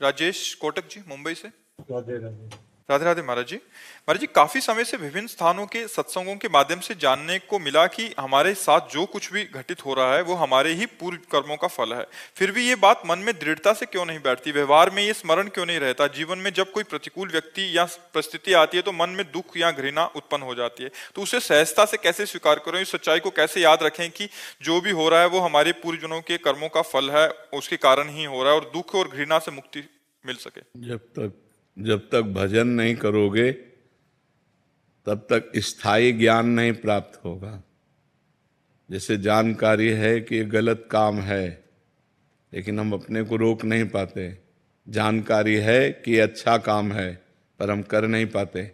राजेश कोटक जी मुंबई से। राधे राधे। राधे राधे महाराज जी। महाराज जी, काफी समय से विभिन्न स्थानों के सत्संगों के माध्यम से जानने को मिला कि हमारे साथ जो कुछ भी घटित हो रहा है वो हमारे ही पूर्व कर्मों का फल है। फिर भी ये बात मन में दृढ़ता से क्यों नहीं बैठती, व्यवहार में ये स्मरण क्यों नहीं रहता? जीवन में जब कोई प्रतिकूल व्यक्ति या परिस्थिति आती है तो मन में दुख या घृणा उत्पन्न हो जाती है, तो उसे सहजता से कैसे स्वीकार करें, इस सच्चाई को कैसे याद रखें कि जो भी हो रहा है वो हमारे पूर्वजनों के कर्मों का फल है, उसके कारण ही हो रहा है, और दुख और घृणा से मुक्ति मिल सके। जब तक भजन नहीं करोगे तब तक स्थायी ज्ञान नहीं प्राप्त होगा। जैसे जानकारी है कि ये गलत काम है, लेकिन हम अपने को रोक नहीं पाते। जानकारी है कि ये अच्छा काम है, पर हम कर नहीं पाते।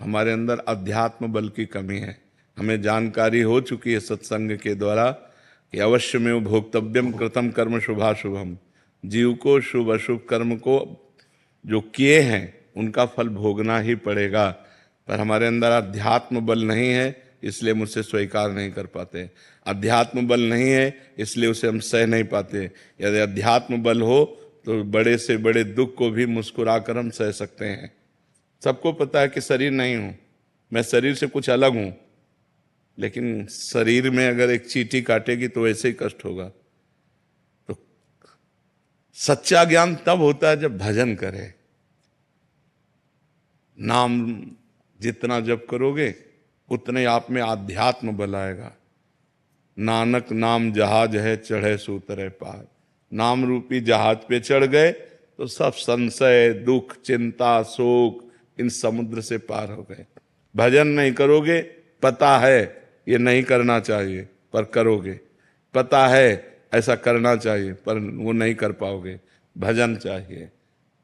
हमारे अंदर अध्यात्म बल की कमी है। हमें जानकारी हो चुकी है सत्संग के द्वारा कि अवश्य में भोक्तव्यम कृतम कर्म शुभाशुभम। जीव को शुभ अशुभ कर्म को जो किए हैं उनका फल भोगना ही पड़ेगा, पर हमारे अंदर अध्यात्म बल नहीं है, इसलिए मुझसे स्वीकार नहीं कर पाते। अध्यात्म बल नहीं है इसलिए उसे हम सह नहीं पाते। यदि अध्यात्म बल हो तो बड़े से बड़े दुख को भी मुस्कुरा कर हम सह सकते हैं। सबको पता है कि शरीर नहीं हूं मैं, शरीर से कुछ अलग हूं, लेकिन शरीर में अगर एक चींटी काटेगी तो वैसे ही कष्ट होगा। तो सच्चा ज्ञान तब होता है जब भजन करे। नाम जितना जप करोगे उतने आप में आध्यात्म बल आएगा। नानक नाम जहाज है चढ़े सो उतरे पार। नाम रूपी जहाज पे चढ़ गए तो सब संशय, दुख, चिंता, शोक इन समुद्र से पार हो गए। भजन नहीं करोगे, पता है ये नहीं करना चाहिए पर करोगे, पता है ऐसा करना चाहिए पर वो नहीं कर पाओगे। भजन चाहिए,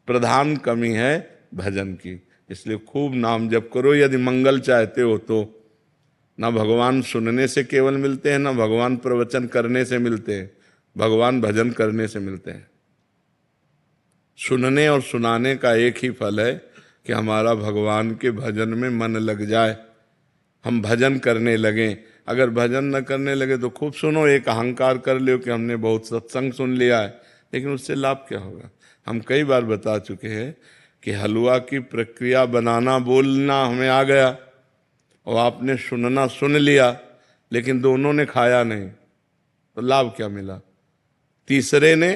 प्रधान कमी है भजन की। इसलिए खूब नाम जप करो यदि मंगल चाहते हो तो। ना भगवान सुनने से केवल मिलते हैं, ना भगवान प्रवचन करने से मिलते हैं, भगवान भजन करने से मिलते हैं। सुनने और सुनाने का एक ही फल है कि हमारा भगवान के भजन में मन लग जाए, हम भजन करने लगें। अगर भजन न करने लगे तो खूब सुनो, एक अहंकार कर लो कि हमने बहुत सत्संग सुन लिया है, लेकिन उससे लाभ क्या होगा? हम कई बार बता चुके हैं कि हलवा की प्रक्रिया बनाना बोलना हमें आ गया और आपने सुनना सुन लिया, लेकिन दोनों ने खाया नहीं, तो लाभ क्या मिला? तीसरे ने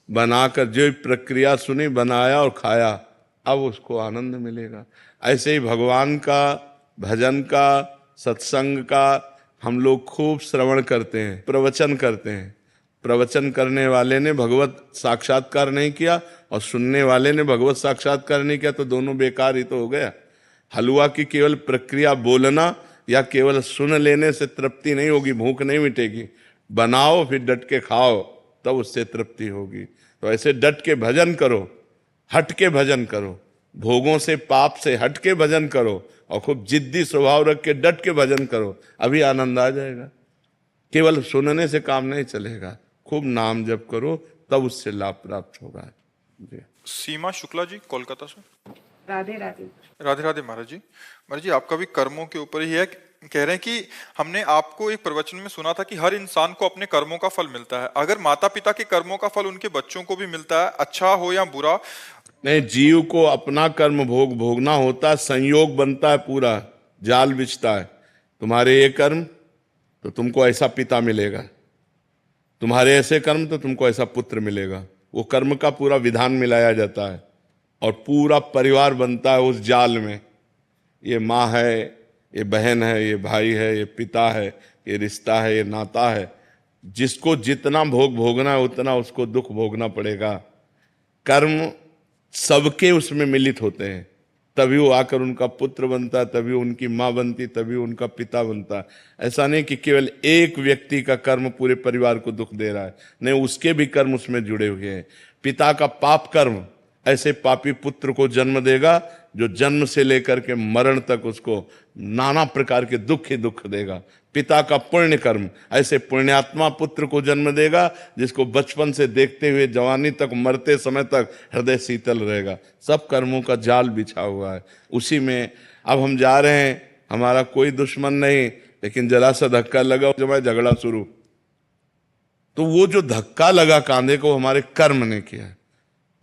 बनाकर जो प्रक्रिया सुनी, बनाया और खाया, अब उसको आनंद मिलेगा। ऐसे ही भगवान का, भजन का, सत्संग का हम लोग खूब श्रवण करते हैं, प्रवचन करते हैं। प्रवचन करने वाले ने भगवत साक्षात्कार नहीं किया और सुनने वाले ने भगवत साक्षात्कार नहीं किया, तो दोनों बेकार ही तो हो गया। हलवा की केवल प्रक्रिया बोलना या केवल सुन लेने से तृप्ति नहीं होगी, भूख नहीं मिटेगी। बनाओ फिर डट के खाओ, तब उससे तृप्ति होगी। तो ऐसे डट के भजन करो, हट के भजन करो, भोगों से पाप से हट के भजन करो और खूब जिद्दी स्वभाव रख के डट के भजन करो, अभी आनंद आ जाएगा। केवल सुनने से काम नहीं चलेगा, खूब नाम जप करो तब उससे लाभ प्राप्त होगा। जी। सीमा शुक्ला जी कोलकाता से। राधे राधे। राधे राधे महाराज जी। महाराज जी, आपका भी कर्मों के ऊपर ही है। कह रहे हैं कि हमने आपको एक प्रवचन में सुना था कि हर इंसान को अपने कर्मों का फल मिलता है। अगर माता पिता के कर्मों का फल उनके बच्चों को भी मिलता है, अच्छा हो या बुरा? नहीं, जीव को अपना कर्म भोगना होता है, संयोग बनता है, पूरा जाल बिछता है। तुम्हारे ये कर्म तो तुमको ऐसा पिता मिलेगा, तुम्हारे ऐसे कर्म तो तुमको ऐसा पुत्र मिलेगा। वो कर्म का पूरा विधान मिलाया जाता है और पूरा परिवार बनता है उस जाल में। ये माँ है, ये बहन है, ये भाई है, ये पिता है, ये रिश्ता है, ये नाता है। जिसको जितना भोग भोगना है उतना उसको दुख भोगना पड़ेगा। कर्म सबके उसमें मिलित होते हैं, तभी वो आकर उनका पुत्र बनता है, तभी उनकी माँ बनती, तभी उनका पिता बनता है। ऐसा नहीं कि केवल एक व्यक्ति का कर्म पूरे परिवार को दुख दे रहा है, नहीं, उसके भी कर्म उसमें जुड़े हुए हैं। पिता का पाप कर्म ऐसे पापी पुत्र को जन्म देगा जो जन्म से लेकर के मरण तक उसको नाना प्रकार के दुख ही दुख देगा। पिता का पुण्य कर्म ऐसे पुण्यात्मा पुत्र को जन्म देगा जिसको बचपन से देखते हुए जवानी तक, मरते समय तक हृदय शीतल रहेगा। सब कर्मों का जाल बिछा हुआ है उसी में। अब हम जा रहे हैं, हमारा कोई दुश्मन नहीं, लेकिन जरा सा धक्का लगा, जब है झगड़ा शुरू, तो वो जो धक्का लगा कांधे को हमारे कर्म ने किया है।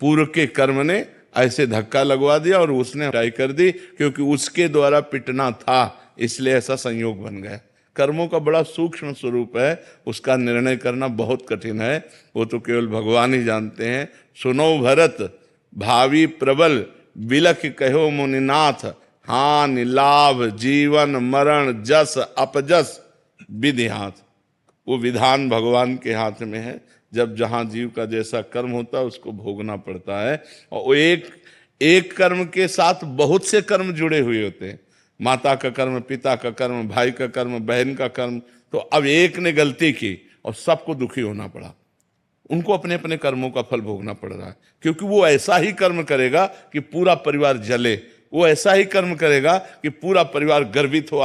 पूर्व के कर्म ने ऐसे धक्का लगवा दिया और उसने हटाई कर दी, क्योंकि उसके द्वारा पिटना था, इसलिए ऐसा संयोग बन गया। कर्मों का बड़ा सूक्ष्म स्वरूप है, उसका निर्णय करना बहुत कठिन है, वो तो केवल भगवान ही जानते हैं। सुनो भरत भावी प्रबल, बिलख कहो मुनिनाथ, हानि लाभ जीवन मरण जस अपजस विधि हाथ। वो विधान भगवान के हाथ में है, जब जहां जीव का जैसा कर्म होता है उसको भोगना पड़ता है। और वो एक कर्म के साथ बहुत से कर्म जुड़े हुए होते हैं, माता का कर्म, पिता का कर्म, भाई का कर्म, बहन का कर्म। तो अब एक ने गलती की और सबको दुखी होना पड़ा, उनको अपने अपने कर्मों का फल भोगना पड़ रहा है, क्योंकि वो ऐसा ही कर्म करेगा कि पूरा परिवार जले, वो ऐसा ही कर्म करेगा कि पूरा परिवार गर्वित हो।